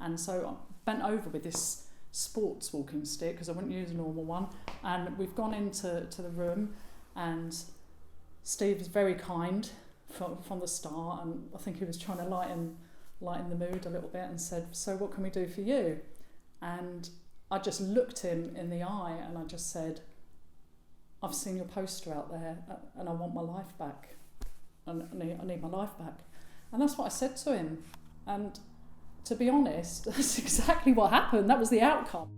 And so I bent over with this sports walking stick, because I wouldn't use a normal one, and we've gone into the room, and Steve was very kind from the start, and I think he was trying to lighten the mood a little bit, and said, "So what can we do for you?" And I just looked him in the eye and I just said, "I've seen your poster out there and I want my life back. And I need my life back." And that's what I said to him. And to be honest, that's exactly what happened. That was the outcome.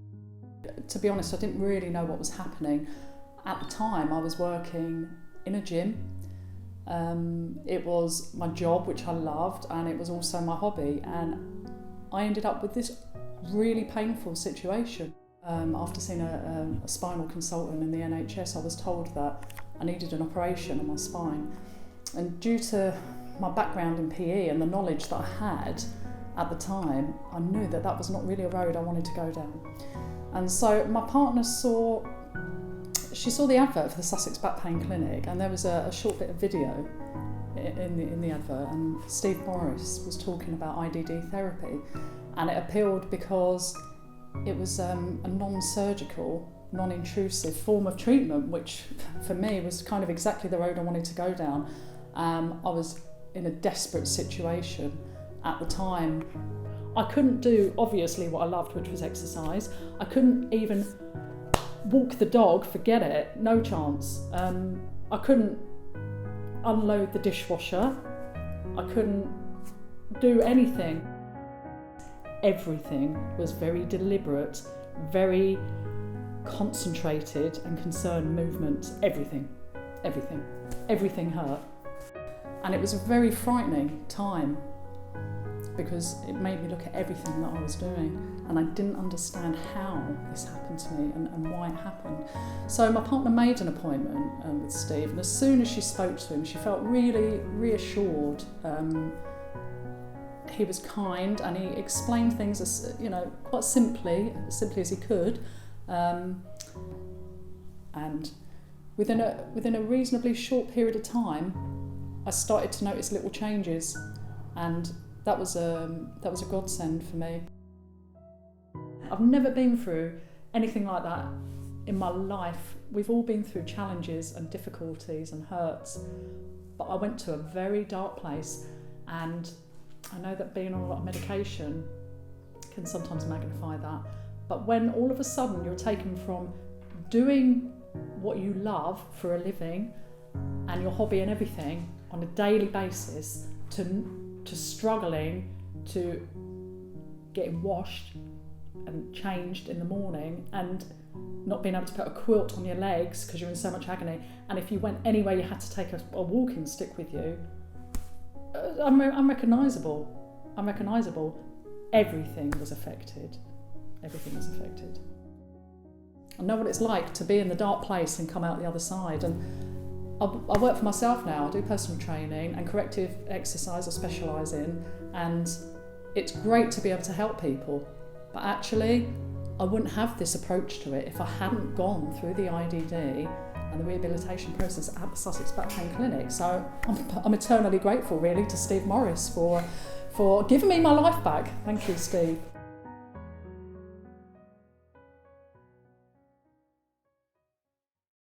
To be honest, I didn't really know what was happening. At the time, I was working in a gym. It was my job, which I loved, and it was also my hobby. And I ended up with this really painful situation. After seeing a spinal consultant in the NHS, I was told that I needed an operation on my spine. And due to my background in PE and the knowledge that I had at the time, I knew that that was not really a road I wanted to go down. And so my partner saw the advert for the Sussex Back Pain Clinic, and there was a short bit of video in the advert, and Steve Morris was talking about IDD Therapy, and it appealed because it was a non-surgical, non-intrusive form of treatment, which for me was kind of exactly the road I wanted to go down. I was in a desperate situation at the time. I couldn't do, obviously, what I loved, which was exercise. I couldn't even walk the dog, forget it, no chance. I couldn't unload the dishwasher. I couldn't do anything. Everything was very deliberate, very concentrated and concerned movement. Everything hurt. And it was a very frightening time, because it made me look at everything that I was doing, and I didn't understand how this happened to me and why it happened. So my partner made an appointment with Steve, and as soon as she spoke to him, she felt really reassured. He was kind, and he explained things as, quite simply as he could. And within a reasonably short period of time, I started to notice little changes, and that was a godsend for me. I've never been through anything like that in my life. We've all been through challenges and difficulties and hurts, but I went to a very dark place, and I know that being on a lot of medication can sometimes magnify that. But when all of a sudden you're taken from doing what you love for a living and your hobby and everything on a daily basis to struggling, to getting washed and changed in the morning, and not being able to put a quilt on your legs because you're in so much agony, and if you went anywhere you had to take a walking stick with you, I'm recognisable. Everything was affected. I know what it's like to be in the dark place and come out the other side. And I work for myself now. I do personal training and corrective exercise I specialise in, and it's great to be able to help people. But actually, I wouldn't have this approach to it if I hadn't gone through the IDD and the rehabilitation process at the Sussex Back Pain Clinic. So I'm eternally grateful, really, to Steve Morris for giving me my life back. Thank you, Steve.